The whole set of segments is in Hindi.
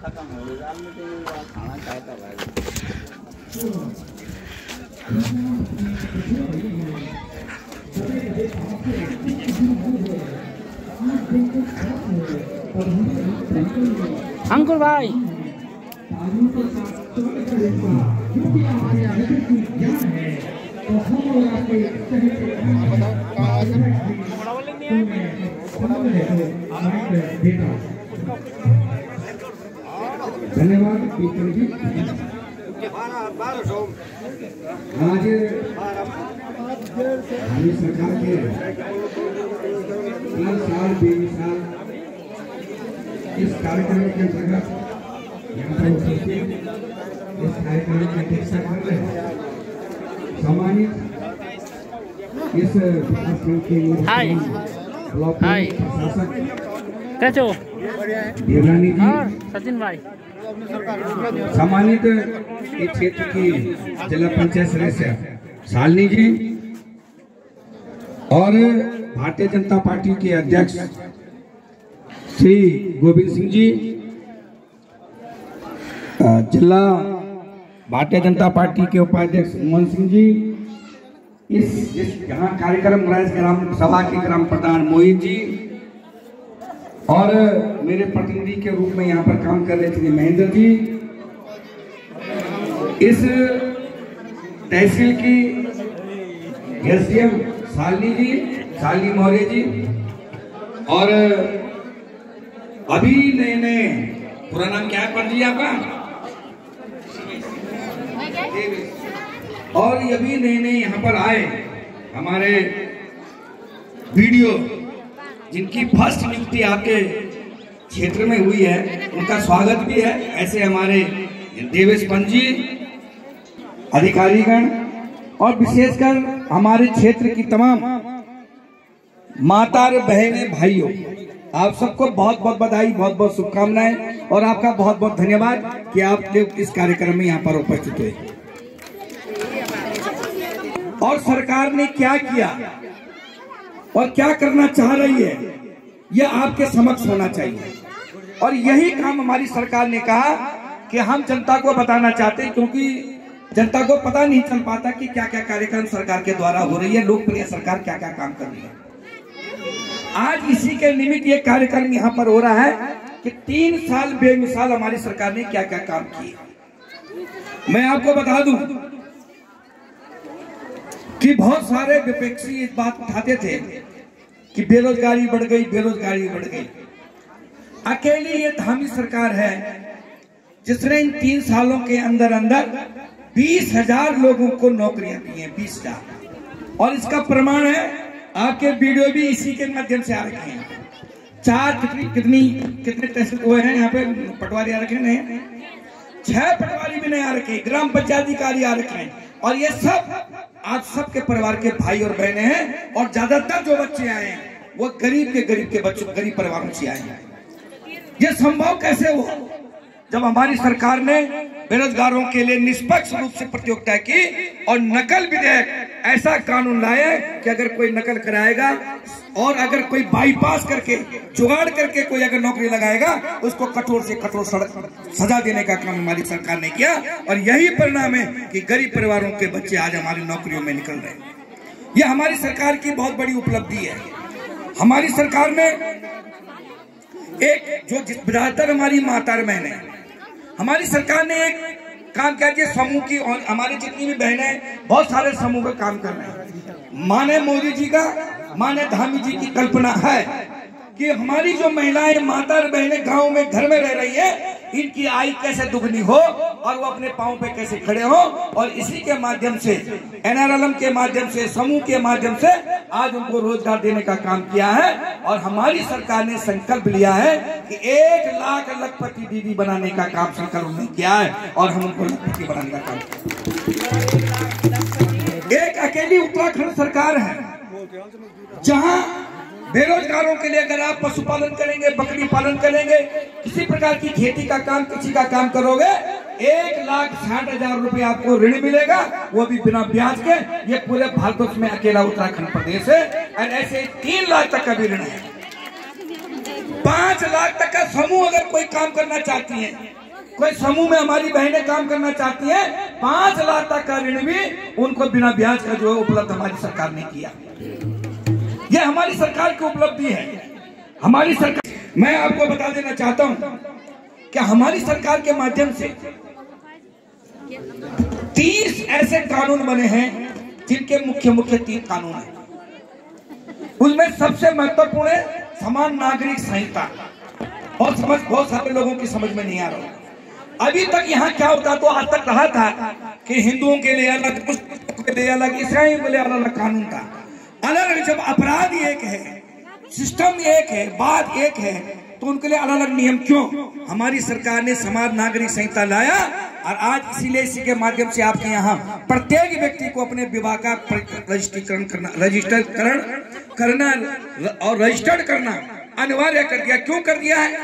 खत्म हो गया खाना चाहता भाई। अंकुर भाई धन्यवाद जी। आज हमारी सरकार के 3 साल बेमिसाल इस कार्यक्रम के अंतर्गत यहाँ पर इस कार्यक्रम की अध्यक्षता कर रहे हैं सम्मानित इस विकासखंड के ब्लॉक प्रशासक कैचो देवरानी जी और सचिन भाई, सम्मानित इस क्षेत्र की जिला पंचायत सदस्य शालिनी जी और भारतीय जनता पार्टी के अध्यक्ष श्री गोविंद सिंह जी, जिला भारतीय जनता पार्टी के उपाध्यक्ष मोहन सिंह जी, इस यहाँ कार्यक्रम ग्राम सभा के ग्राम प्रधान मोहित जी और मेरे प्रतिनिधि के रूप में यहाँ पर काम कर रहे थे महेंद्र जी, इस तहसील की एसडीएम शालिनी मौर्य जी और अभी नए पूरा नाम क्या है पंडित जी आपका, और अभी नए यहाँ पर आए हमारे वीडियो जिनकी फर्स्ट नियुक्ति आपके क्षेत्र में हुई है, उनका स्वागत भी है। ऐसे हमारे देवेश पंत जी, अधिकारीगण और विशेषकर हमारे क्षेत्र की तमाम माता बहनें भाइयों, आप सबको बहुत बहुत बधाई, बहुत बहुत शुभकामनाएं और आपका बहुत बहुत धन्यवाद कि आप लोग इस कार्यक्रम में यहाँ पर उपस्थित हुए। और सरकार ने क्या किया और क्या करना चाह रही है, यह आपके समक्ष होना चाहिए। और यही काम हमारी सरकार ने कहा कि हम जनता को बताना चाहते हैं, क्योंकि जनता को पता नहीं चल पाता कि क्या क्या कार्यक्रम सरकार के द्वारा हो रही है, लोकप्रिय सरकार क्या क्या काम कर रही है। आज इसी के निमित्त ये कार्यक्रम यहाँ पर हो रहा है कि 3 साल बेमिसाल हमारी सरकार ने क्या क्या काम किए। मैं आपको बता दूं कि बहुत सारे विपक्षी इस बात उठाते थे कि बेरोजगारी बढ़ गई, बेरोजगारी बढ़ गई। अकेली ये धामी सरकार है जिसने इन 3 सालों के अंदर 20,000 लोगों को नौकरियां दी हैं, 20,000। और इसका प्रमाण है, आपके वीडियो भी इसी के माध्यम से आ रखे हैं। कितने तहसील हुए हैं यहाँ पे, पटवारी आ रखे हैं, 6 पटवारी भी नहीं आ रखे, ग्राम पंचायत अधिकारी आ रखे हैं। और ये सब आप सबके परिवार के भाई और बहनें हैं। और ज्यादातर जो बच्चे आए हैं वो गरीब के बच्चों, गरीब परिवारों से आए हैं। ये संभव कैसे हुआ? जब हमारी सरकार ने बेरोजगारों के लिए निष्पक्ष रूप से प्रतियोगिता की और नकल विधेयक ऐसा कानून लाया कि अगर कोई नकल कराएगा और अगर कोई बाईपास करके जुगाड़ करके कोई अगर नौकरी लगाएगा, उसको कठोर से कठोर सजा देने का काम हमारी सरकार ने किया। और यही परिणाम है कि गरीब परिवारों के बच्चे आज हमारी नौकरियों में निकल रहे हैं। यह हमारी सरकार की बहुत बड़ी उपलब्धि है। हमारी सरकार में एक जो ज्यादातर हमारी माता बहनें हैं, हमारी सरकार ने एक काम किया कि समूह की, और हमारी जितनी भी बहनें बहुत सारे समूह का काम कर रहे हैं। माने मोदी जी का, माने धामी जी की कल्पना है कि हमारी जो महिलाएं, माता और बहनें गांव में घर में रह रही है, इनकी आय कैसे दुगनी हो और वो अपने पांव पे कैसे खड़े हो। और इसी के माध्यम से, NRLM के माध्यम से, समूह के माध्यम से आज उनको रोजगार देने का काम किया है। और हमारी सरकार ने संकल्प लिया है कि 1 लाख लखपति दीदी बनाने का काम सरकार ने किया है और हम उनको लखपति बनाने का काम किया। एक अकेली उत्तराखंड सरकार है जहां बेरोजगारों के लिए अगर आप पशुपालन करेंगे, बकरी पालन करेंगे, किसी प्रकार की खेती का काम, कृषि का काम करोगे, 1,60,000 रुपए आपको ऋण मिलेगा, वो भी बिना ब्याज के। ये पूरे भारत में अकेला उत्तराखंड प्रदेश है। और ऐसे 3 लाख तक का भी ऋण है। 5 लाख तक का समूह अगर कोई काम करना चाहती है, कोई समूह में हमारी बहनें काम करना चाहती हैं, 5 लाख तक का ऋण भी उनको बिना ब्याज का जो है उपलब्ध हमारी सरकार ने किया। यह हमारी सरकार की उपलब्धि है। हमारी सरकार, मैं आपको बता देना चाहता हूं कि हमारी सरकार के माध्यम से 30 ऐसे कानून बने हैं जिनके मुख्य 3 कानून हैं। उनमें सबसे महत्वपूर्ण है समान नागरिक संहिता। और बहुत सारे लोगों की समझ में नहीं आ रहा। अभी तक यहाँ क्या होता, तो आज तक रहा था कि हिंदुओं के लिए अलग, मुस्लिमों के लिए अलग, ईसाइयों के लिए अलग कानून था। अलग जब अपराध एक है, सिस्टम एक है, बात एक है, तो उनके लिए अलग अलग नियम क्यों? हमारी सरकार ने समान नागरिक संहिता लाया और आज इसीलिए इसी के माध्यम से आपके यहाँ प्रत्येक व्यक्ति को अपने विवाह का रजिस्ट्रेशन करना और रजिस्टर्ड करना अनिवार्य कर दिया। क्यों कर दिया है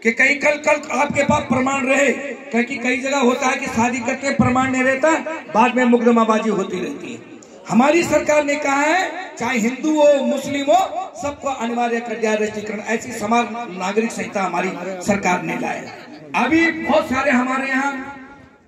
कि कहीं कल आपके पास प्रमाण रहे, क्योंकि कई जगह होता है कि शादी करके प्रमाण नहीं रहता, बाद में मुकदमाबाजी होती रहती है। हमारी सरकार ने कहा है चाहे हिंदू हो मुस्लिम हो सबको अनिवार्य कर दिया रजिस्ट्रेशन। ऐसी समान नागरिक संहिता हमारी सरकार ने लाया। अभी बहुत सारे हमारे यहाँ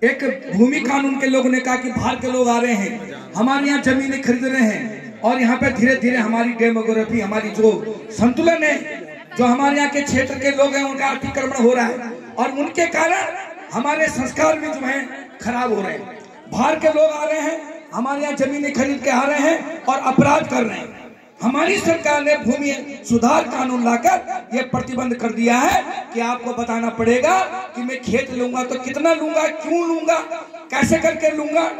एक भूमि कानून के लोगों ने कहा कि बाहर के लोग आ रहे हैं, हमारे यहाँ जमीनें खरीद रहे हैं और यहाँ पे धीरे धीरे हमारी डेमोग्राफी, हमारी जो संतुलन है, जो हमारे यहाँ के क्षेत्र के लोग हैं उनका अतिक्रमण हो रहा है और उनके कारण हमारे संस्कार भी जो है खराब हो रहे हैं। बाहर के लोग आ रहे हैं, हमारे यहाँ जमीनें खरीद के आ रहे हैं और अपराध कर रहे हैं। हमारी सरकार ने भूमि सुधार कानून लाकर यह प्रतिबंध कर दिया है कि आपको बताना पड़ेगा कि मैं खेत लूंगा तो कितना लूंगा, क्यों लूंगा, कैसे करके लूंगा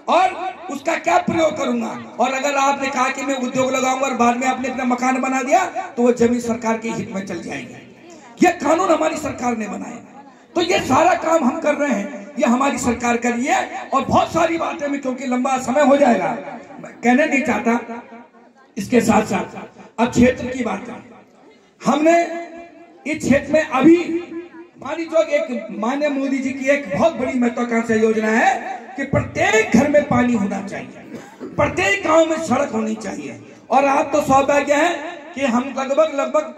और उसका क्या प्रयोग करूंगा। और अगर आपने कहा कि मैं उद्योग लगाऊंगा और बाद में आपने अपना मकान बना दिया तो वो जमीन सरकार के हित में चल जाएगी। यह कानून हमारी सरकार ने बनाया। तो ये सारा काम हम कर रहे हैं, ये हमारी सरकार कर रही है। और बहुत सारी बातें में, क्योंकि लंबा समय हो जाएगा, कहने नहीं चाहता। इसके साथ साथ अब क्षेत्र की बात करें। हमने इस क्षेत्र में अभी हमारी जो एक माननीय मोदी जी की एक बहुत बड़ी महत्वाकांक्षी योजना है कि प्रत्येक घर में पानी होना चाहिए, प्रत्येक गांव में सड़क होनी चाहिए। और आप तो सौभाग्य है कि हम लगभग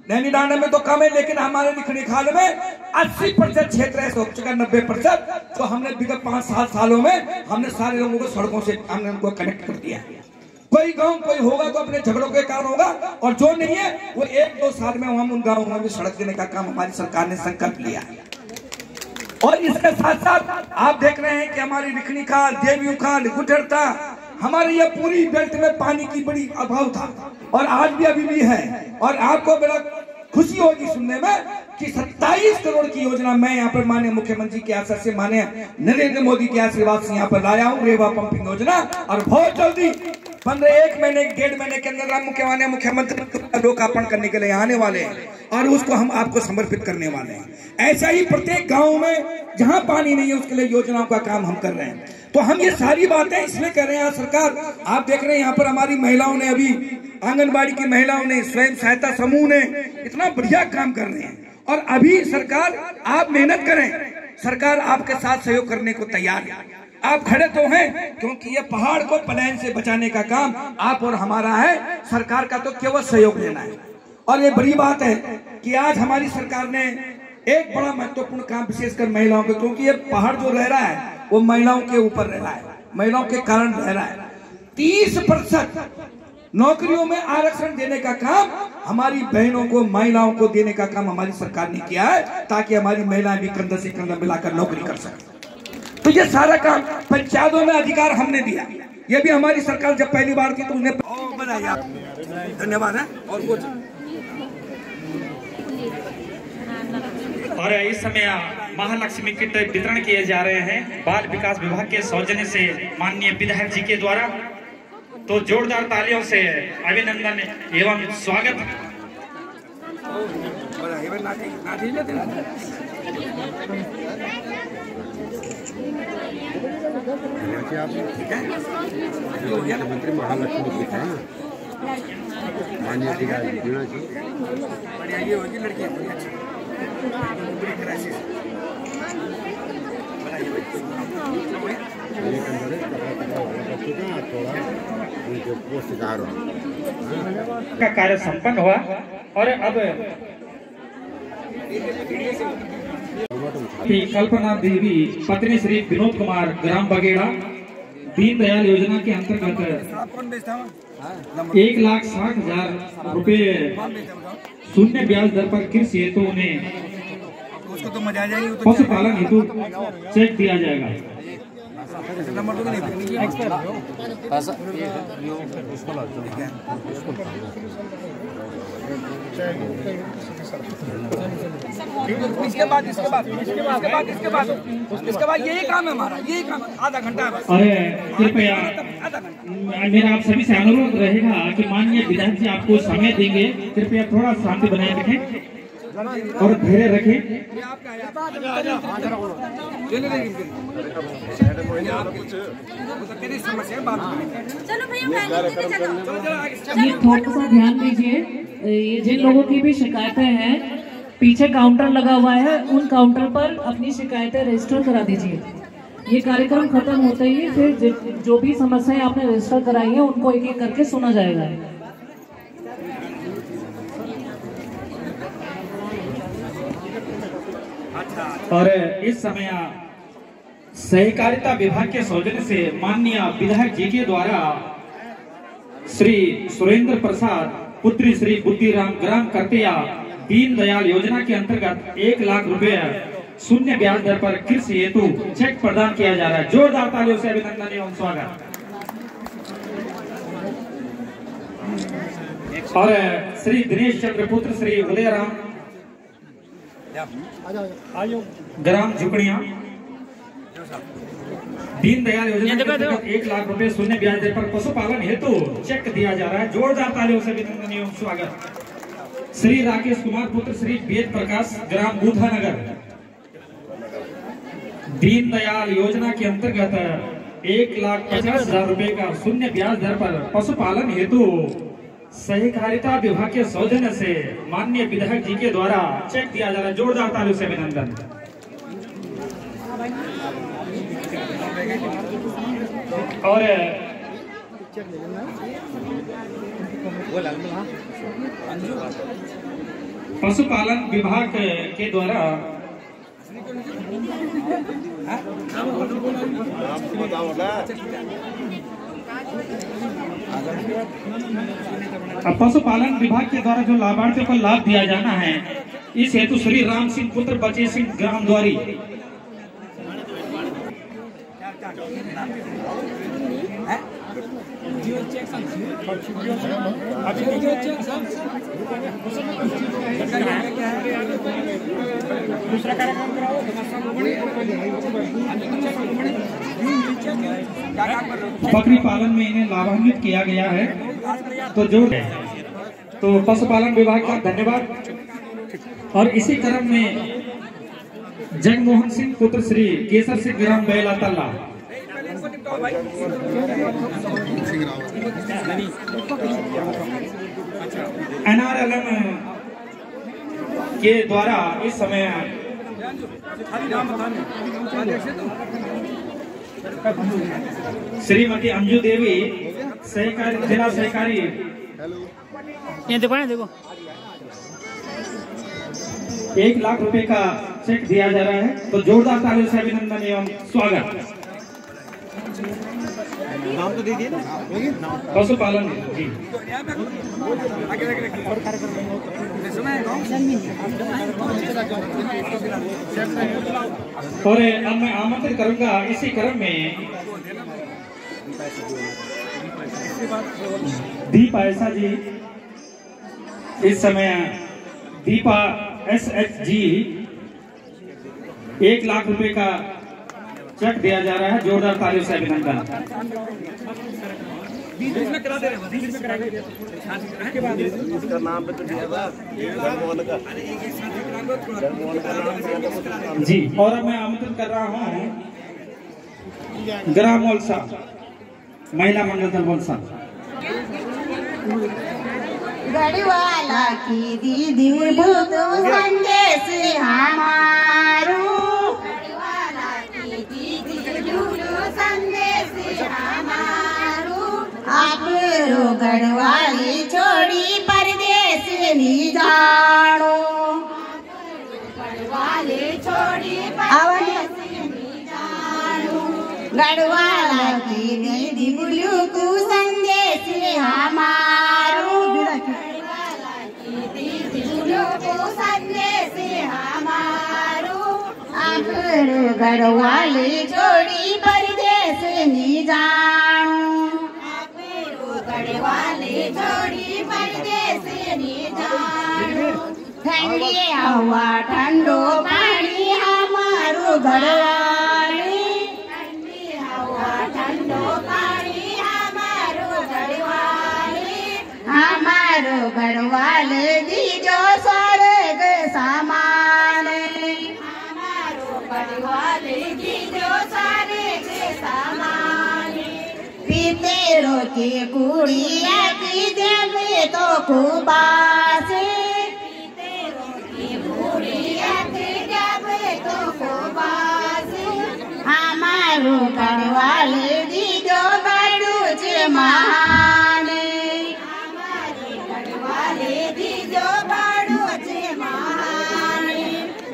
नैनीडांडा में तो कम है, लेकिन हमारे लिखनी खाल में 80% क्षेत्र ऐसा हो चुका, 90%। तो हमने विगत 5-7 सालों में हमने सारे लोगों को सड़कों से हमने उनको कनेक्ट कर दिया। कोई गांव कोई होगा तो अपने झगड़ों के कारण होगा, और जो नहीं है वो 1-2 साल में हम उन गांवों में भी सड़क देने का काम हमारी सरकार ने संकल्प लिया है। और इसके साथ साथ आप देख रहे हैं कि हमारी रिखनी खाल, देवी खाल, गुजरता, हमारे ये पूरी बेल्ट में पानी की बड़ी अभाव था और आज भी अभी भी है। और आपको बड़ा खुशी होगी सुनने में कि 27 करोड़ की योजना मैं यहाँ पर माननीय मुख्यमंत्री के आशीर्वाद से, माननीय नरेंद्र मोदी के आशीर्वाद से यहाँ पर लाया हूँ, रेवा पंपिंग योजना। और बहुत जल्दी 1 महीने 1.5 महीने के अंदर माननीय मुख्यमंत्री लोकार्पण करने के लिए आने वाले हैं और उसको हम आपको समर्पित करने वाले हैं। ऐसा ही प्रत्येक गाँव में जहाँ पानी नहीं है उसके लिए योजनाओं का काम हम कर रहे हैं। तो हम ये सारी बातें इसलिए कर रहे हैं। सरकार आप देख रहे हैं यहाँ पर हमारी महिलाओं ने, अभी आंगनबाड़ी की महिलाओं ने, स्वयं सहायता समूह ने इतना बढ़िया काम कर रहे हैं। और अभी सरकार, आप मेहनत करें, सरकार आपके साथ सहयोग करने को तैयार है। आप खड़े तो हैं, क्योंकि ये पहाड़ को पलायन से बचाने का काम आप और हमारा है। सरकार का तो केवल सहयोग लेना है। और ये बड़ी बात है कि आज हमारी सरकार ने एक बड़ा महत्वपूर्ण काम विशेषकर महिलाओं को, क्योंकि ये पहाड़ जो रह रहा है वो महिलाओं के ऊपर रह रहा है, महिलाओं के कारण रह रहा है। 30% नौकरियों में आरक्षण देने का काम हमारी बहनों को, महिलाओं को देने का काम हमारी सरकार ने किया है, ताकि हमारी महिलाएं भी कंधा से कंधा मिलाकर नौकरी कर सकें। तो ये सारा काम पंचायतों में अधिकार हमने दिया। ये भी हमारी सरकार जब पहली बार थी तो उन्हें बनाया। धन्यवाद है। और कुछ और इस समय महालक्ष्मी किट वितरण किए जा रहे हैं बाल विकास विभाग के सौजन्य से माननीय विधायक जी के द्वारा। तो जोरदार तालियों से अभिनंदन एवं स्वागत। मुख्यमंत्री महालक्ष्मी किट है माननीय अधिकारी लड़कियां थोड़ा उनको पोस्ट का कार्य संपन्न हुआ और अब कल्पना देवी पत्नी श्री विनोद कुमार ग्राम बगेड़ा दीनदयाल योजना के अंतर्गत 1,60,000 रुपए शून्य ब्याज दर पर कृषि हेतु उन्हें पशुपालन हेतु चेक दिया जाएगा। इसके बाद यही काम है हमारा, यही काम आधा घंटा। अरे कृपया मेरा आप सभी से अनुरोध रहेगा कि माननीय विधायक जी आपको समय देंगे, कृपया थोड़ा शांति बनाए रखें और धैर्य रखें। ये थोड़ा सा ध्यान दीजिए, ये जिन लोगों की भी शिकायतें हैं पीछे काउंटर लगा हुआ है, उन काउंटर पर अपनी शिकायतें रजिस्टर करा दीजिए। ये कार्यक्रम खत्म होते ही फिर जो भी समस्याएं आपने रजिस्टर कराई है उनको एक एक करके सुना जाएगा। और इस समय सहकारिता विभाग के सौजन्य से माननीय विधायक जी के द्वारा श्री सुरेंद्र प्रसाद पुत्री श्री बुद्धिराम ग्राम करतिया दीनदयाल योजना के अंतर्गत 1,00,000 रुपए शून्य ब्याज दर पर कृषि हेतु चेक प्रदान किया जा रहा है। जोरदार तालियों से अभिनंदन एवं स्वागत। और श्री दिनेश चंद्र पुत्र श्री उदयराम ग्राम झुकड़िया दीनदयाल योजना के अंतर्गत 1,00,000 रुपए शून्य ब्याज दर पर पशुपालन हेतु चेक दिया जा रहा है। जोरदार तालियों से अभिनंदन एवं स्वागत। श्री राकेश कुमार पुत्र श्री वेद प्रकाश ग्राम बूथा नगर दीनदयाल योजना के अंतर्गत 1,50,000 रुपए का शून्य ब्याज दर पर पशुपालन हेतु सहकारिता विभाग के सौजन्य से माननीय विधायक जी के द्वारा चेक दिया जा रहा है। जोरदार तालियों से अभिनंदन। और पशुपालन विभाग के द्वारा पशुपालन विभाग के द्वारा जो लाभार्थियों को लाभ दिया जाना है, इस हेतु श्री राम सिंह पुत्र बचे सिंह ग्राम द्वारी बकरी पालन में इन्हें लाभान्वित किया गया है। तो पशुपालन विभाग का धन्यवाद। और इसी क्रम में जगमोहन सिंह पुत्र श्री केसर सिंह ग्राम बैला तल्ला NRLM के द्वारा इस समय श्रीमती अंजू देवी सहकारी जिला सहकारी देखो 1,00,000 रुपए का चेक दिया जा रहा है। तो जोरदार तालियों से अभिनंदन एवं स्वागत। नाम तो दीजिए ना, पशुपालन जी। और अब मैं आमंत्रित करूंगा इसी क्रम में दीपा ऐसा जी, इस समय दीपा SH जी 1,00,000 रुपए का चेक दिया जा रहा है। जोरदार तालियों से अभिनंदन। इसका नाम पे तो जी। और अब मैं आमंत्रित कर रहा हूँ ग्राम मोलसा महिला मंडल दलबोलसा गढ़वाला की दीदी भूत संदेश हमारो, गढ़वाला की दीदी भूत संदेश हमारो, आप गढ़वाली गढ़वाले छोड़ी परदेसी गढ़वाला की दीदी बुलू को संदेश हमारो गढ़वाला की दीदी बुलू को संदेश हमारो आपरो गढ़वाले छोड़ी परदेश नी जानो आपरो गढ़वाले छोड़ी परदेश नी जानो ठंडी हवा ठंडो पानी हमारो गढ़वाले हमारो गढ़वाले दीजो स्वर्ग समान हमारो गढ़वाले दीजो स्वर्ग समान पितेरो की कुड़िया की देवे तो कुबासे पितेरो की कुड़िया की देवे तो कुबासे हमारो गढ़वाले दीजो गढ़ुच महान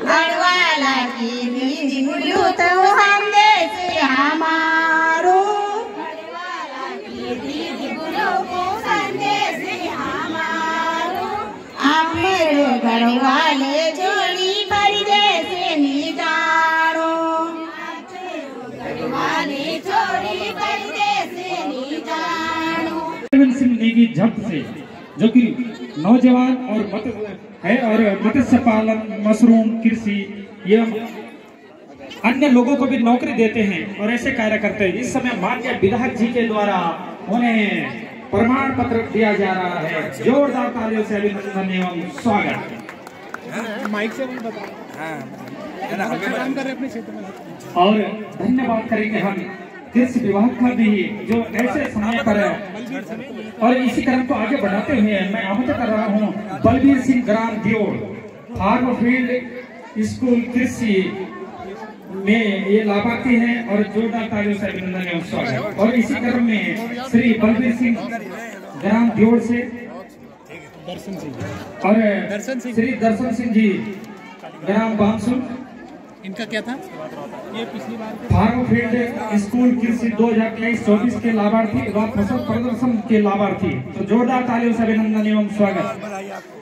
गढ़वाला की दीदी बुलू तो संदेश हमारो गढ़वाला की दीदी बुलू को संदेश हमारो हमरो गढ़वाले जोड़ी परदेश नी जानो गढ़वाले जोड़ी परदेश नी जानो। सिंह नेगी जब्त से जो कि नौजवान और मत्स्य पालन, मशरूम कृषि एवं अन्य लोगों को भी नौकरी देते हैं और ऐसे कार्य करते हैं। इस समय माननीय विधायक जी के द्वारा उन्हें प्रमाण पत्र दिया जा रहा है। जोरदार तालियों से अभिनंदन एवं स्वागत। माइक से भी बता काम कर रहे अपने क्षेत्र में। और धन्यवाद करेंगे हम कृषि विभाग का भी जो ऐसे समय पर और इसी क्रम को आगे बढ़ाते हुए मैं आमंत्रित कर रहा हूं बलबीर सिंह ग्राम दियोर फार्म फील्ड स्कूल कृषि में ये लाभार्थी हैं और जोरदार तालियों से अभिनंदन एवं स्वागत। और इसी क्रम में श्री बलबीर सिंह ग्राम दियोर से और श्री दर्शन सिंह जी ग्राम बामसुल, इनका क्या था? ये पिछली बार फार्म फील्ड स्कूल कृषि 2023-24 के लाभार्थी एवं फसल प्रदर्शन के लाभार्थी। तो जोरदार तालियों से अभिनंदन एवं स्वागत।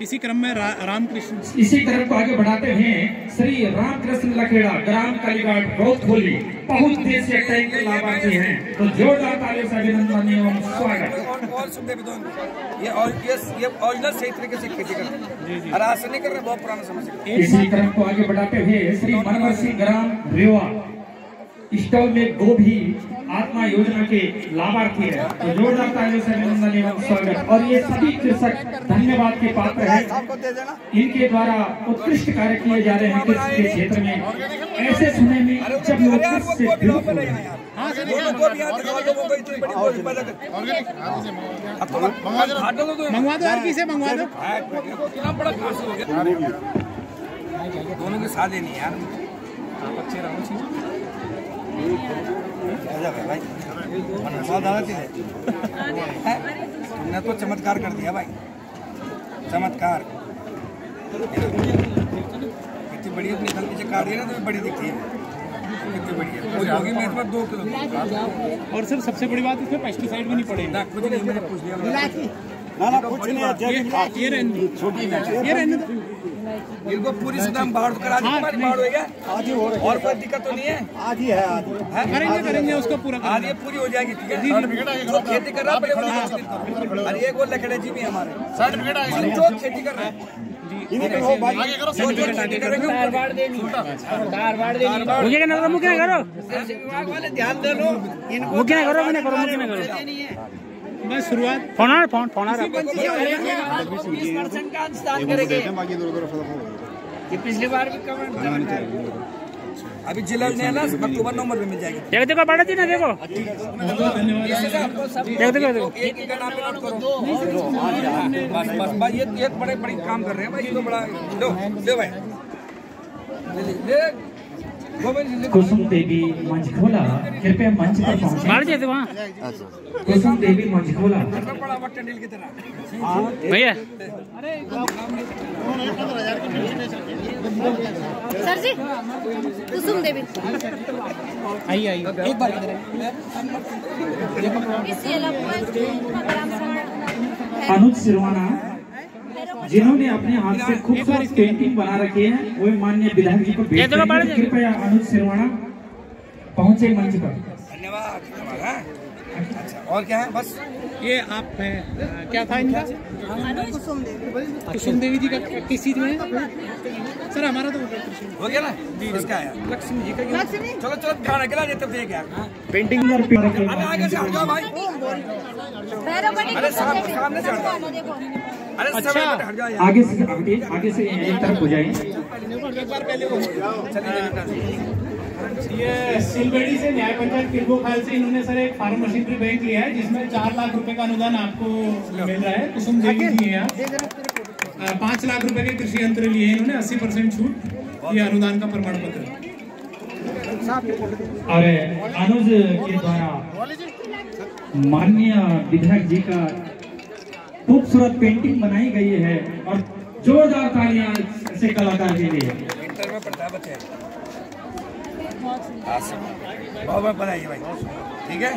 इसी क्रम में रामकृष्ण इसी क्रम को आगे बढ़ाते हुए श्री रामकृष्ण लखेड़ा ग्राम कालीघाट बहुत खोली बहुत देशी टैंक के लाभार्थी हैं। तो जोरदार तालियों से अभिनंदन एवं स्वागत। ये ओरिजिनल सही तरीके से खेती करते हैं, रासायनिक कर रहे बहुत पुराना समय से। इसी क्रम को आगे बढ़ाते हुए श्री मनोहर सिंह ग्राम रेवा स्टॉल में गोभी आत्मा योजना के लाभार्थी है। तो जोरदार तालियों से अभिनंदन एवं स्वागत। और ये सभी कृषक धन्यवाद के पात्र हैं। इनके द्वारा उत्कृष्ट कार्य किए जा रहे हैं कृषि के क्षेत्र में। ऐसे समय में जब लोग कृषि से विमुख हो रहे हैं मंगवा दो, हर किसे मंगवा दो। दोनों के साथ नहीं यार भाई तुमने तो चमत्कार कर दिया भाई, चमत्कार। कितनी बड़ी अपनी गलती से काट दिया ना, तो बड़ी दिखती है कितनी बढ़िया होगी। मेरे पास 2 किलो और सर सबसे बड़ी बात इसमें पेस्टिसाइड भी नहीं पड़ेगा। कुछ नहीं, मैंने पूछ लिया ना कुछ नहीं। ये रहने इनको पूरी सुधार बाढ़ करा दी, तुम्हारी बाढ़ हो गया और कोई दिक्कत तो नहीं है। आज ही है, करेंगे उसको पूरा, आज ये पूरी हो जाएगी। ठीक है, जो खेती कर रहा है अरे एक वो लखड़े जी भी हमारे जो खेती कर रहे हैं ध्यान दे लो, बस शुरुआत फोन का अनुदान करेंगे। ये पिछली बार भी कवर अभी जिला में है ना, अक्टूबर नवंबर में मिल जाएगी। देखो बड़ा जी ना देखो एक का नाम नोट करो। बस ये एक बड़े काम कर रहे हैं भाई, तो बड़ा लो भाई कुसुम देवी मंझखोला कृपया मंच पर पहुंचे। बाहर जाते वहाँ कुसुम देवी मंझखोला भैया। सर जी कुसुम देवी आई एक बार अनुज सिरवाना जिन्होंने अपने हाथ से खूबसूरत पेंटिंग बना रखी है वो माननीय विधायक जी को भेज देंगे। कृपया अनुज सिरवाना पहुंचे मंच पर। धन्यवाद। अच्छा और क्या है? बस ये आप क्या था इनका? कुसुम देवी जी का किस चीज में है सर? हमारा तो हो गया ना जी, इसका है लक्ष्मी जी का। चलो चलो खाना खिला देते हैं क्या पेंटिंग आगे से हट जाओ भाई। अरे सामने से हट जाओ। अरे अच्छा आगे से एक तरफ हो जाए। ये सिलगड़ी से न्याय पंचायत किरगोखाल से इन्होंने सर एक फार्म मशीनरी बैंक लिया है जिसमें 4 लाख रुपए का अनुदान आपको मिल रहा है। कुसुम देवी जी हैं 5 लाख रुपए के कृषि यंत्र लिए हैं इन्होंने 80% छूट। ये अनुदान का प्रमाण पत्र। और अनुज के द्वारा माननीय विधायक जी का खूबसूरत पेंटिंग बनाई गई है और जोरदार तालियां ऐसे कलाकार के लिए। इंटर में पढ़ता है बच्चे। बहुत बधाई है भाई। ठीक है।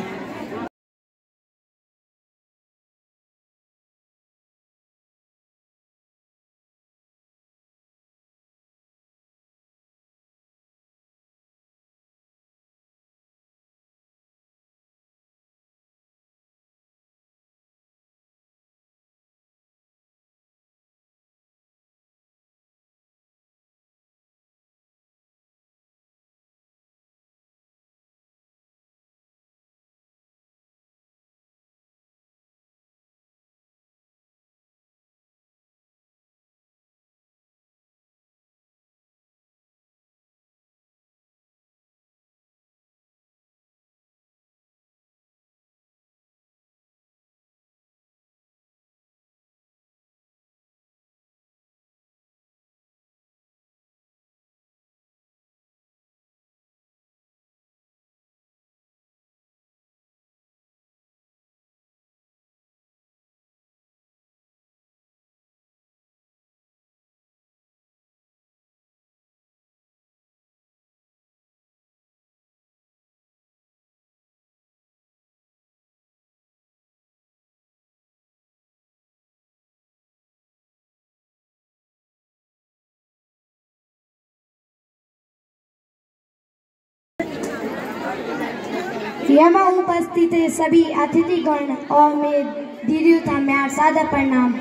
यहाँ उपस्थित सभी अतिथिगण और मैं दीदी था मैं सादा प्रणाम।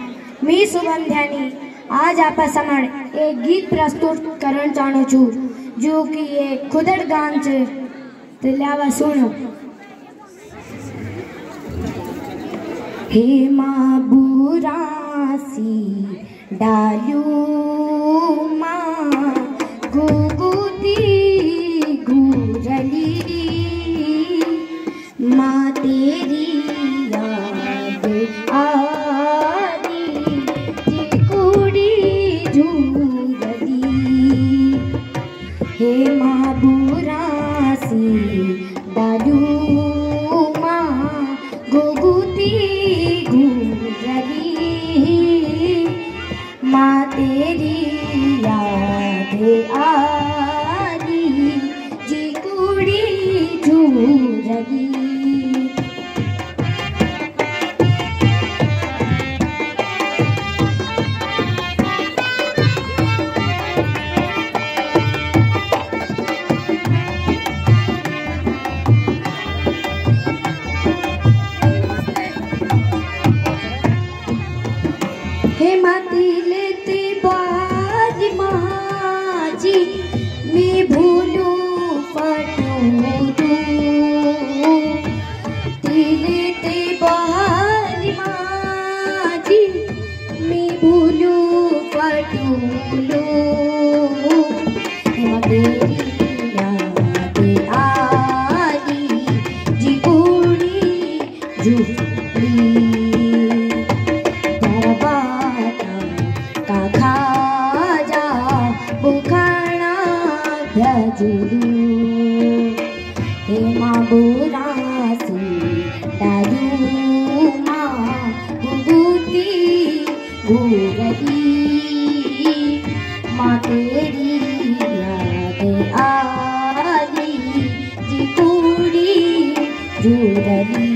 मैं शुभम ध्यानी आज आप समण एक गीत प्रस्तुत करण चाहूँ छू जो कि ये खुदड़ गान से तो लावा सुनो। हे माँ बुरासी डालू माँ गुगुती गुरली माँ तेरी याद आरी चिकुड़ी झूरली। हे माँ बुरासी डालू माँ गुगुती गुरली माँ तेरी याद आरी चिकुड़ी झूरली। हे माती लेते बाज माजी मैं भूलू पटूरू तिलेते बाज माजी मैं भूलू पटूरू। हे तेरी याद आली जिकुड़ी झूली का खाजा बुखाना भजरू हे माँ बुरासी दादू माँ गुदूती गुरगी माँ तेरी याद आली जी पूरी जुड़ली।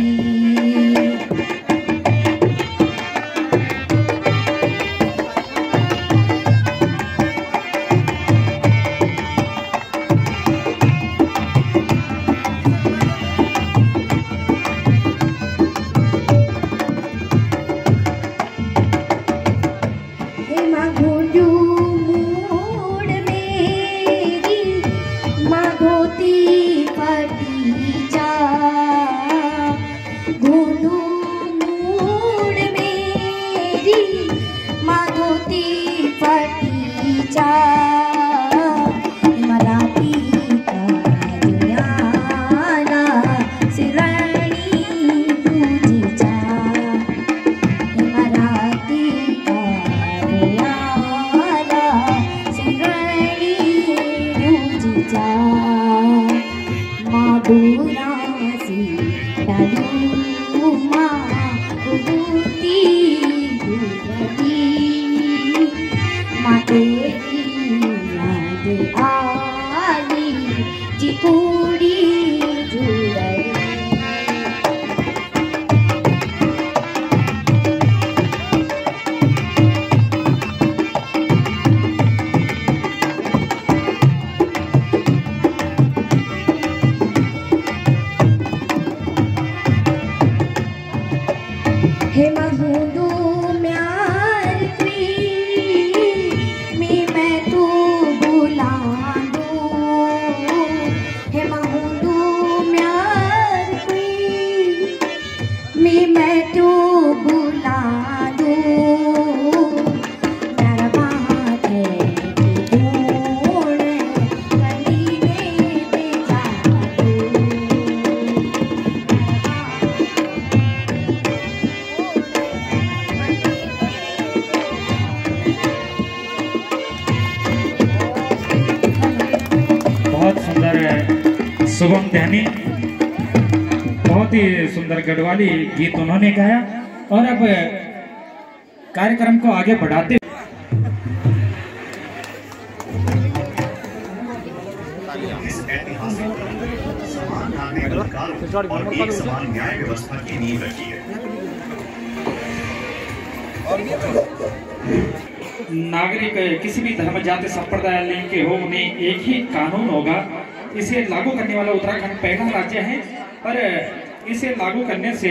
शुभम ध्यानी बहुत ही सुंदर गढ़वाली गीत उन्होंने गाया। और अब कार्यक्रम को आगे बढ़ाते न्याय व्यवस्था की नींव रखी है। नागरिक किसी भी धर्म जाति संप्रदाय लिंग के हो, उन्हें एक ही कानून होगा। इसे लागू करने वाला उत्तराखंड पहला राज्य है और इसे लागू करने से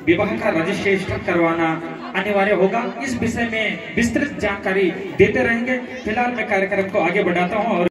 विवाह का रजिस्ट्रेशन करवाना अनिवार्य होगा। इस विषय में विस्तृत जानकारी देते रहेंगे। फिलहाल मैं कार्यक्रम को आगे बढ़ाता हूं और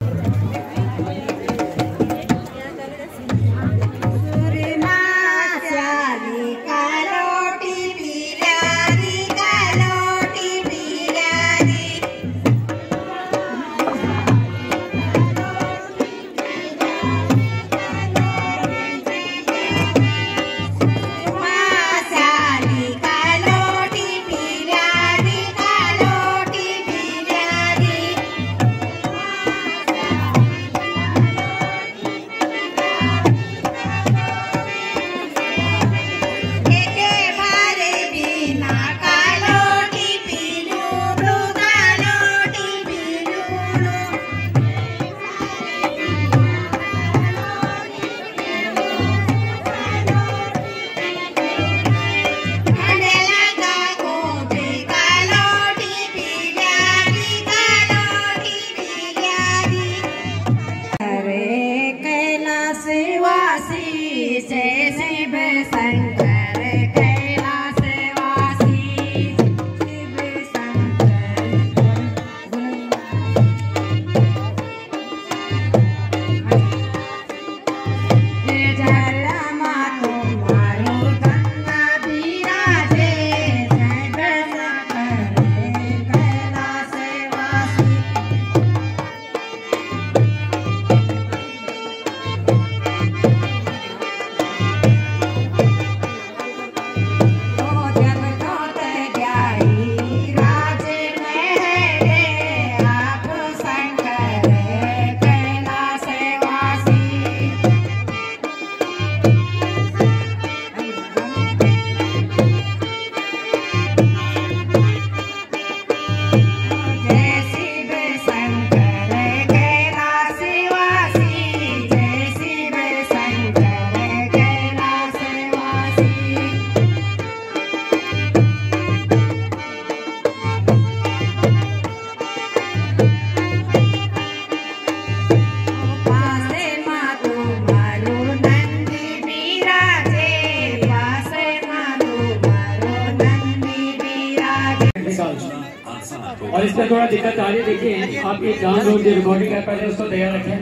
में थोड़ा दिक्कत आ रही है। देखिए आपकी जहाँ जो रिकॉर्डिंग है पहले उसको तैयार रखें,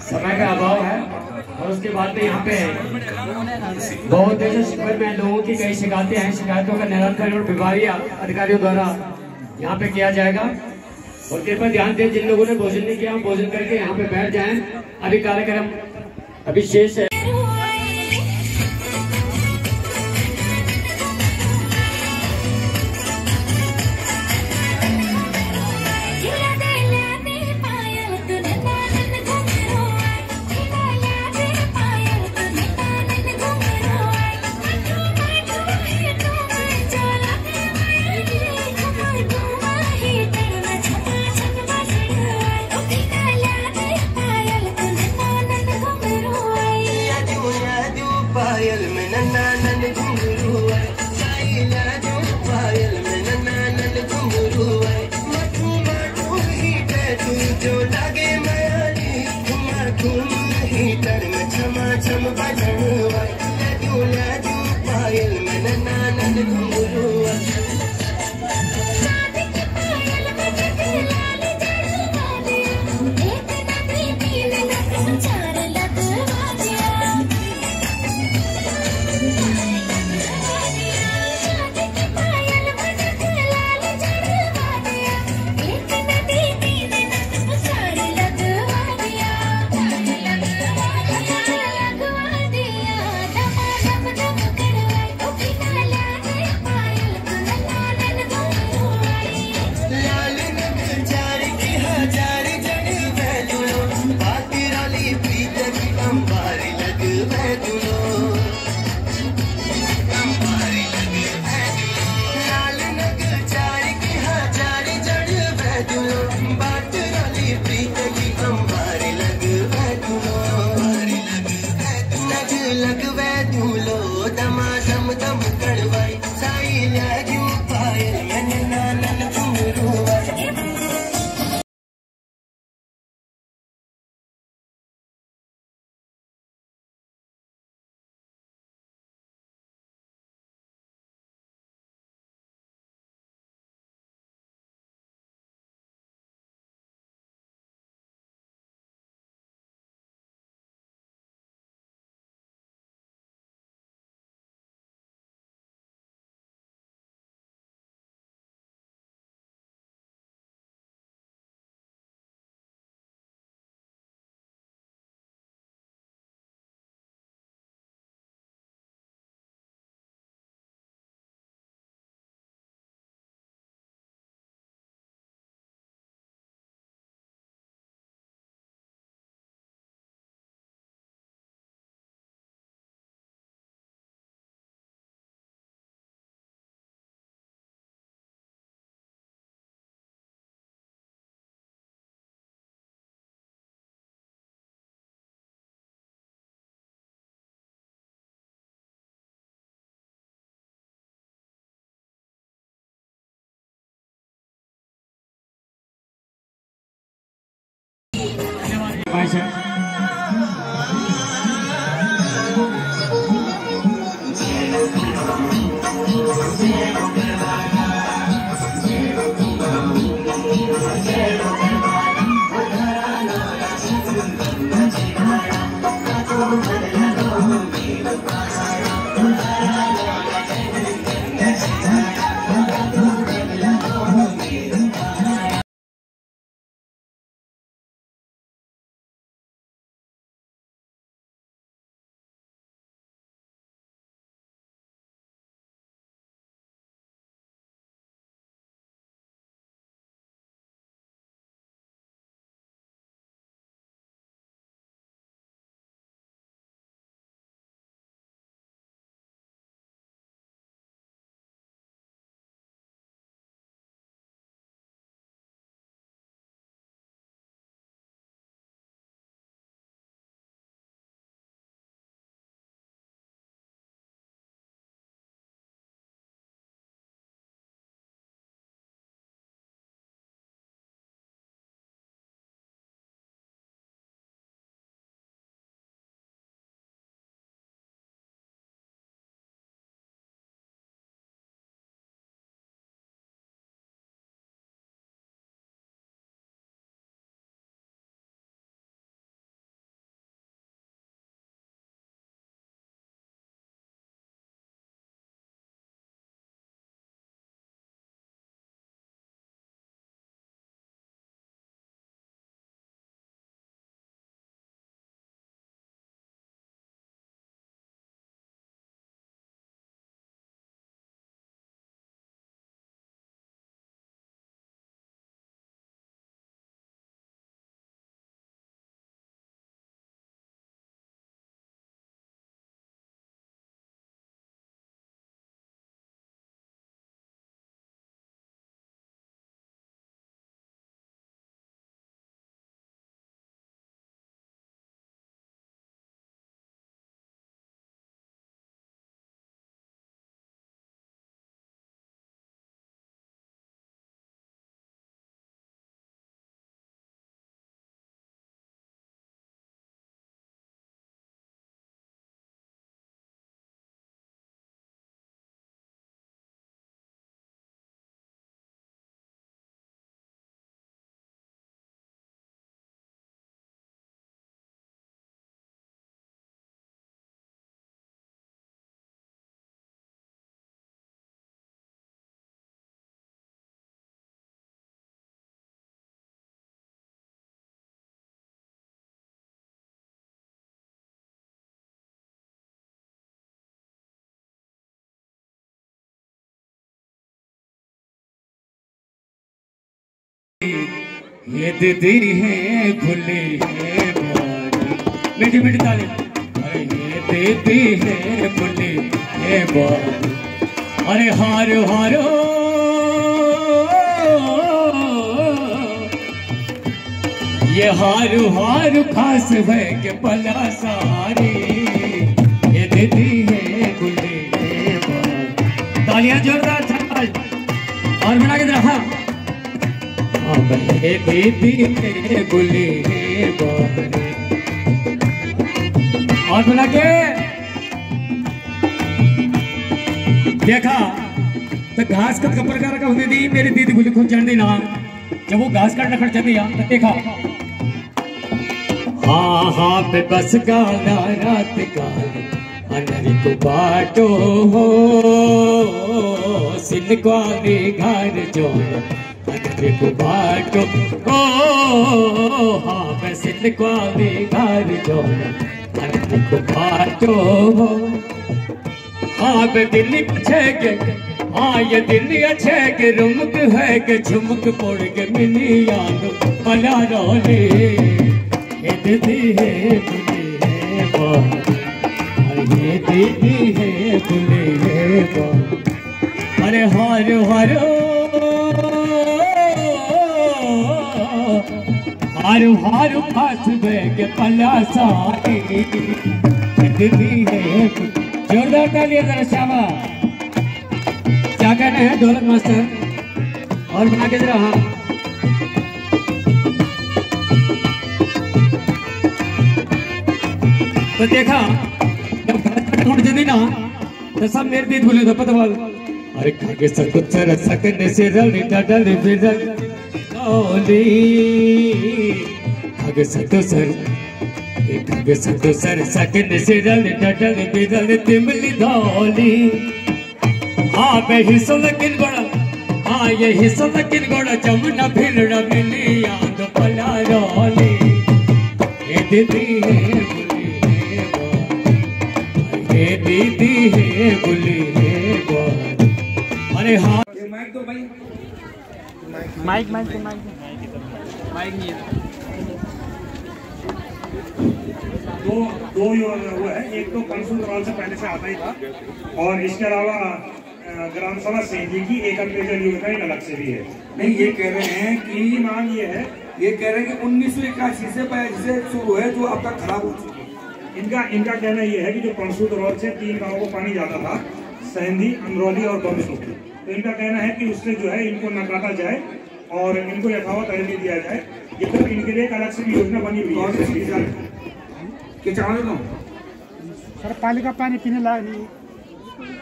समय का अभाव है। और उसके बाद में यहाँ पे बहुत देर से शिविर में लोगों की कई शिकायतें हैं, शिकायतों का निराकरण और विभागीय अधिकारियों द्वारा यहाँ पे किया जाएगा। और कृपया ध्यान दें, जिन लोगों ने भोजन नहीं किया भोजन करके यहाँ पे बैठ जाएं। अभी कार्यक्रम अभी शेष है। Bye, sir. ये दीदी है भूली है बारी, मीठी मीठी ताली। अरे ये दीदी है भूली है बारी, अरे हार हारो ये हारू हारू खास है के पला सारी, ये दीदी है भूली है बारी। तालियां जोरदार छाल और बना के रखा। ये दीदी है भूली है बारी और बना के देखा तो घास का कपड़ का रखा होने दी मेरी दीदी भूली खूब चढ़ दी ना। जब वो घास काटना खड़ चल दिया तो देखा हाँ हाँ पे बस गाना रात काले अनरी को बाटो हो सिलवाने घर जो अनरी को बाटो हो हाँ पे सिलवाने घर जो अनरी को बाटो हो हाँ पे दिल्ली पछे के हाँ ये दिल्ली अच्छे के रुमक है के झुमक पोड़ के मिनी याद पला रोले। ये दीदी है भूली है बारी, ये दीदी है भूली है बारी, अरे हार हारो हारू हारू खास के पला सारी, दीदी है जोरदार तालियां जरा श्यामा। क्या कहना है ढोलक मास्टर और बना के जरा। हाँ तो देखा जब ढूंढ जदी ना तो सब मेरे दीद बोले तो पता वाल अरे खाके सकुचर सकने से रल डल फिर ओली खाके सकुचर खाके सकुचर सकने से रल डल फिर तिमली धौली। हाँ मैं हिस्सा लकिन गोड़ा हाँ ये हिस्सा लकिन गोड़ा जमुना फिरड़ा मिली याद पला रोली। ये दीदी है ये दीदी है भूली है बारी, अरे हाँ माइक दो भाई। माइक माइक तो माइक नहीं है। दो हुआ है, एक तो पंचसूत्र से पहले से आता ही था और इसके अलावा ग्राम सभा सेंधी की एकल पेयजल योजना एक अलग से भी है। नहीं ये कह रहे हैं कि मांग ये है ये कह रहे हैं कि 1981 से शुरू है जो अब तक खराब हो चुकी है। इनका कहना यह है कि जो पंसूद रोड से 3 गांवों को पानी जाता था सहंदी अमरौली और बमसू, तो इनका कहना है कि उससे जो है इनको न काटा जाए और इनको यथावत अरबी दिया जाए। ये तो इनके लिए एक अलग से भी योजना बनी हुई है। सर पानी का पानी पीने लायक नहीं,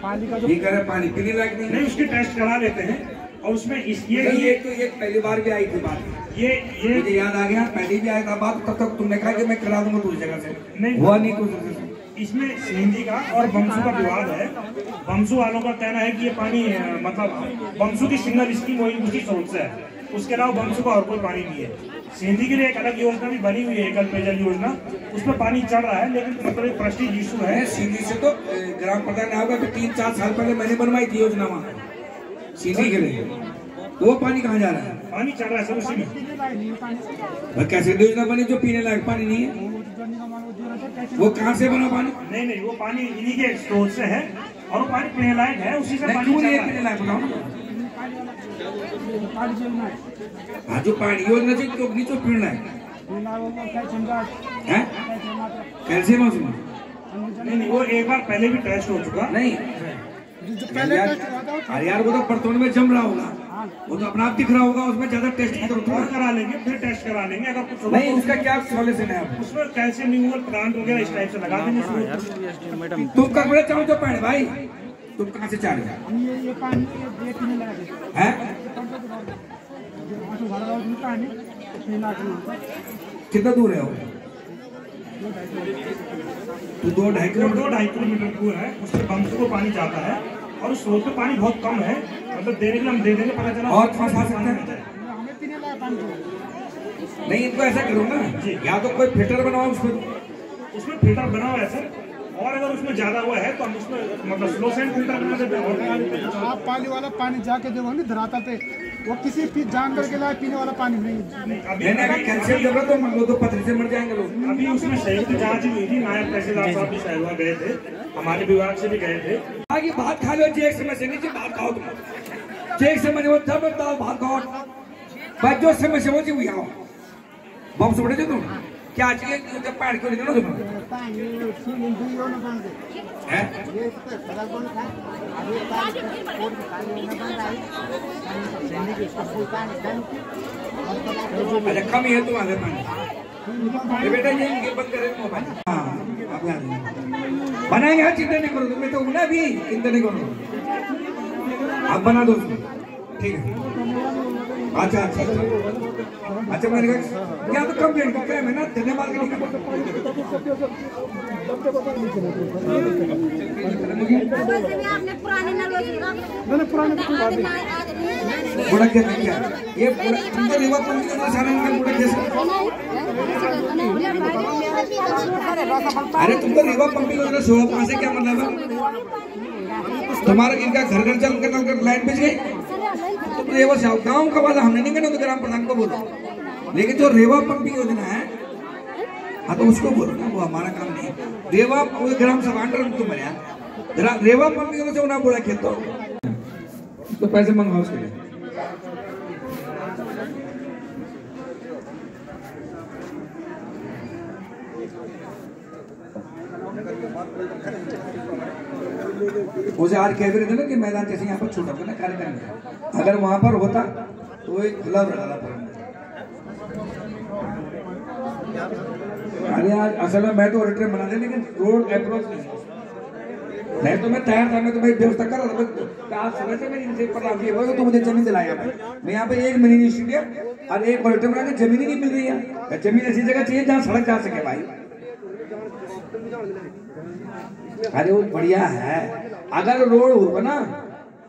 पानी का जो पानी पीने लायक नहीं उसके टेस्ट करा लेते हैं और उसमें ये पहली बार भी आई थी बात। ये मुझे याद आ गया, पहले भी आया था बात, तब तक तुमने कहा कि मैं करा दूंगा दूसरी जगह से, नहीं हुआ नहीं कुछ। इसमें सिंधी का और बमसू का विवाद है। बमसू वालों का कहना है कि ये पानी मतलब बमसू की सिंगल स्कीम वही उसी सोर्स से है, उसके अलावा बमसू का और कोई पानी नहीं है। सिंधी के लिए एक अलग योजना भी बनी हुई है, एकल पेयजल योजना, उसमें पानी चढ़ रहा है लेकिन मतलब एक प्रेस्टीज इशू है। सिंधी से तो ग्राम प्रधान होगा तो 3-4 साल पहले मैंने बनवाई थी योजना वहाँ सिंधी के लिए। वो पानी कहाँ जा रहा है? पानी चढ़ रहा है सर उसी में। कैसे योजना बनी जो पीने लायक पानी नहीं है? वो कहाँ से बना पानी? नहीं वो पानी इन्हीं के स्रोत से है और वो पानी पीने लायक है, उसी से पानी पीने लायक बताओ ना। हाँ जो पानी योजना से तो नीचे पीने लायक है कैल्शियम नहीं वो एक बार पहले भी टेस्ट हो चुका। नहीं अरे यार वो तो बर्तन में जम रहा होगा, वो तो अपना आप दिख रहा होगा, उसमें ज्यादा टेस्ट करा लेंगे, फिर टेस्ट करा लेंगे अगर कुछ नहीं। उसका क्या सॉल्यूशन है? उसमें कैल्शियम रिमूवल प्लांट वगैरह इस टाइप से लगा देंगे। तुम कपड़े चाहो तो पहने भाई, तुम कहाँ से चाह रहे हैं? कितना दूर है वो? तो 2-2.5 किलोमीटर दूर है, उससे बमसू को पानी जाता है और उस स्रोत पे पानी बहुत कम है, मतलब देने के लिए हम दे देंगे, पता चला और कहाँ से सकते हैं? नहीं इनको ऐसा करो ना, या तो कोई फिल्टर बनाओ उसमें फिल्टर बना हुआ है सर, और अगर उसमें ज्यादा हुआ है तो हम उसमें मतलब स्लो सैंड फिल्टर बना देते हैं। आप पानी वाला पानी जाके देखो ना धराता पे, वो किसी जानवर के लिए पीने वाला पानी नहीं। अभी कैल्शियम जरूरत तो मान लो तो पथरी से मर जाएंगे लोग। अभी उसमें संयुक्त जांच हुई थी, नायब तहसीलदार साहब भी सहलवा गए थे, हमारे विभाग से भी गए थे। आगे भात खा लो, एक समय से नीचे भात खाओ तुम, एक समय वो तब दाल भात खाओ, बस जो समय से वो जी हुई आओ बहुत सुबह जो तुम क्या चाहिए जब पैर क्यों निकलो तुम हैं? अच्छा कम ही है तुम्हारे पानी बेटा, ये बंद करे मोबाइल। हाँ बनाएंगे, चिंता नहीं करो तुम्हें तो ना भी चिंता नहीं करो, आप बना दो ठीक है। अच्छा अच्छा अच्छा मैंने कहा या तो कंप्लेंट करते हैं ना, धन्यवाद बुढ़ा क्या ये तुमको रेवा पंपी का अरे तुमको रेवा पंपी योजना शोभा से क्या मतलब है? तुम्हारा इनका घर घर चल कर लाइन भेज गई तो रेवा से गाँव का वाला हमने नहीं कहना तो ग्राम प्रधान को बोलो, लेकिन जो रेवा पंपी योजना है हाँ तो उसको बोलो ना, वो हमारा काम नहीं है। रेवा ग्राम सभा अंडर तुम्हारे यहाँ रेवा पंपी योजना से ना बोला खेत तो पैसे मंगवाओ उसके लिए। उसे आज कह रहे थे ना कि मैदान जैसे यहाँ पर छोटा ना कार्यक्रम है, अगर वहां पर होता तो एक खुला रहा था। अरे आज असल में मैं तो ऑडिटर बना दे, लेकिन रोड अप्रोच नहीं तो मैं तैयार था, मैं तो भाई व्यवस्था कर रहा था। आज सुबह से मैं इनसे पता किया तो मुझे जमीन दिलाया मैं यहाँ पे एक मिनी स्टेडियम और एक ऑडिटर बना के जमीन ही नहीं मिल रही है। जमीन ऐसी जगह चाहिए जहाँ सड़क जा सके भाई। अरे वो बढ़िया है, अगर रोड होगा ना,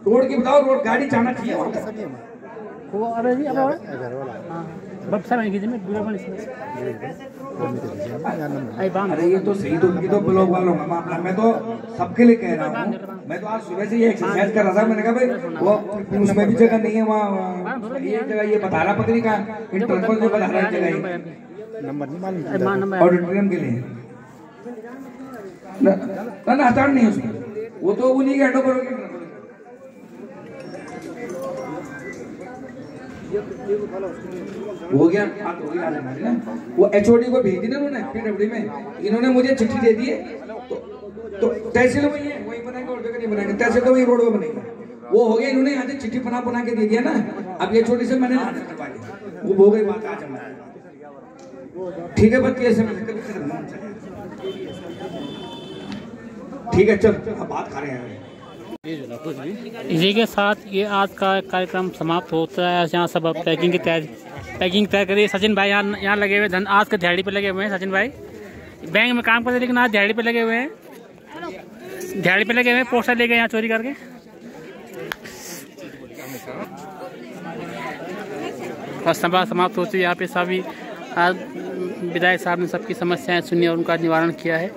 रोड की बताओ, रोड गाड़ी जाना चाहिए वहाँ तक। अरे ये तो सही, तो उनकी तो ब्लॉक वालों का मामला, मैं तो सबके लिए कह रहा हूँ। मैं तो आज सुबह से ये एक्सरसाइज कर रहा था, मैंने कहा भाई वो उसमें भी जगह नहीं है, वहाँ ये जगह ये बता रहा पत्नी का इंटरपल जो बता रहा है जगह ऑडिटोरियम के लिए ना हटान नहीं उसमें, वो तो उन्हीं के हैंड ओवर हो गया। वो एचओडी को भेज दी ना उन्होंने पीडब्ल्यूडी में, इन्होंने मुझे चिट्ठी दे दी है तो तहसील वही है, वही बनाएंगे और जगह नहीं बनाएंगे, तहसील तो वही रोड में बनेगा। वो हो गया, इन्होंने यहाँ से चिट्ठी बना के दे दिया ना, अब ये छोटी से मैंने करवा दिया, वो हो गई बात आज हमारा। ठीक है बच्चे ऐसे ठीक है, चल अब बात कर रहे हैं। इसी के साथ ये आज का कार्यक्रम समाप्त होता है। यहाँ सब पैकिंग तय करिए। सचिन भाई यहाँ लगे हुए, आज के दिहाड़ी पे लगे हुए हैं। सचिन भाई बैंक में काम करते लेकिन आज दिहाड़ी पे लगे हुए हैं, दिहाड़ी पे लगे हुए हैं। पोस्टर लेके यहाँ चोरी करके। और सभा समाप्त होती है यहाँ पे। सभी आज विधायक साहब ने सबकी समस्याएं सुनी और उनका निवारण किया है।